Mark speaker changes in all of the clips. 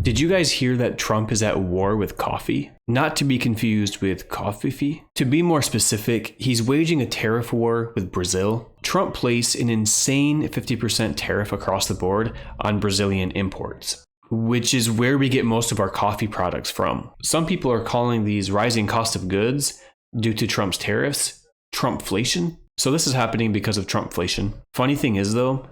Speaker 1: Did you guys hear that Trump is at war with coffee? Not to be confused with covfefe. To be more specific, he's waging a tariff war with Brazil. Trump placed an insane 50% tariff across the board on Brazilian imports, which is where we get most of our coffee products from. Some people are calling these rising cost of goods due to Trump's tariffs Trumpflation. So this is happening because of Trumpflation. Funny thing is though,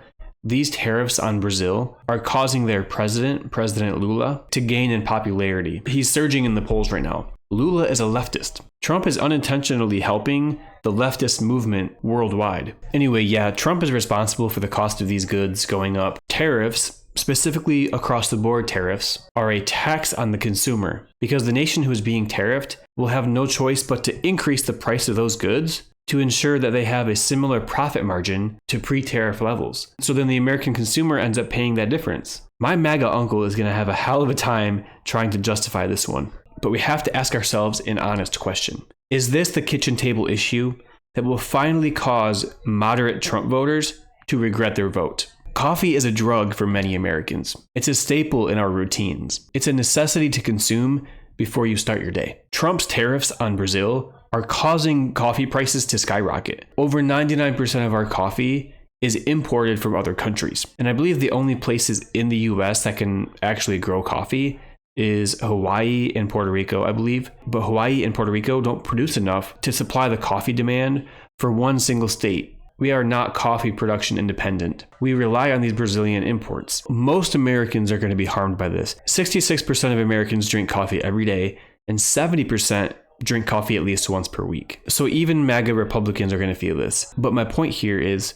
Speaker 1: these tariffs on Brazil are causing their President Lula, to gain in popularity. He's surging in the polls right now. Lula is a leftist. Trump is unintentionally helping the leftist movement worldwide. Anyway, yeah, Trump is responsible for the cost of these goods going up. Tariffs, specifically across the board tariffs, are a tax on the consumer because the nation who is being tariffed will have no choice but to increase the price of those goods to ensure that they have a similar profit margin to pre-tariff levels. So then the American consumer ends up paying that difference. My MAGA uncle is going to have a hell of a time trying to justify this one. But we have to ask ourselves an honest question. Is this the kitchen table issue that will finally cause moderate Trump voters to regret their vote? Coffee is a drug for many Americans. It's a staple in our routines. It's a necessity to consume before you start your day. Trump's tariffs on Brazil are causing coffee prices to skyrocket. Over 99% of our coffee is imported from other countries. And I believe the only places in the US that can actually grow coffee is Hawaii and Puerto Rico, I believe. But Hawaii and Puerto Rico don't produce enough to supply the coffee demand for one single state. We are not coffee production independent. We rely on these Brazilian imports. Most Americans are going to be harmed by this. 66% of Americans drink coffee every day, and 70% drink coffee at least once per week. So even MAGA Republicans are going to feel this. But my point here is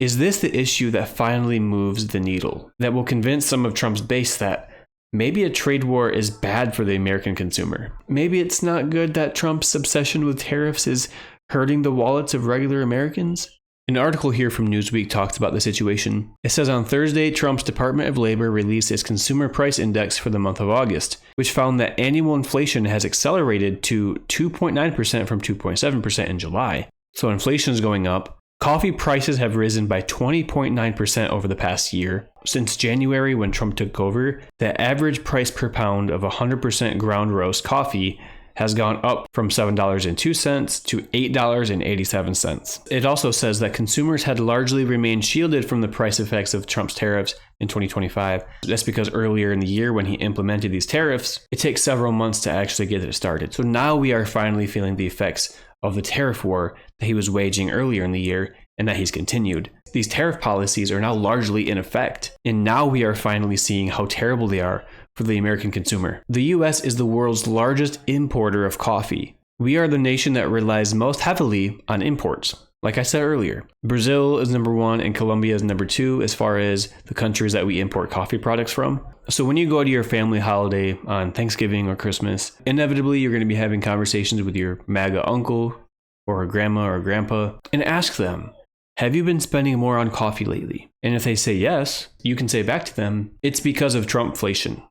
Speaker 1: this the issue that finally moves the needle? That will convince some of Trump's base that maybe a trade war is bad for the American consumer? Maybe it's not good that Trump's obsession with tariffs is hurting the wallets of regular Americans? An article here from Newsweek talks about the situation. It says on Thursday, Trump's Department of Labor released its consumer price index for the month of August, which found that annual inflation has accelerated to 2.9% from 2.7% in July. So inflation is going up. Coffee prices have risen by 20.9% over the past year. Since January, when Trump took over, the average price per pound of 100% ground roast coffee has gone up from $7.02 to $8.87. It also says that consumers had largely remained shielded from the price effects of Trump's tariffs in 2025. That's because earlier in the year when he implemented these tariffs, it takes several months to actually get it started. So now we are finally feeling the effects of the tariff war that he was waging earlier in the year and that he's continued. These tariff policies are now largely in effect, and now we are finally seeing how terrible they are for the American consumer. The US is the world's largest importer of coffee. We are the nation that relies most heavily on imports. Like I said earlier, Brazil is number 1 and Colombia is number 2 as far as the countries that we import coffee products from. So when you go to your family holiday on Thanksgiving or Christmas, inevitably you're going to be having conversations with your MAGA uncle or a grandma or grandpa and ask them, have you been spending more on coffee lately? And if they say yes, you can say back to them, it's because of Trumpflation.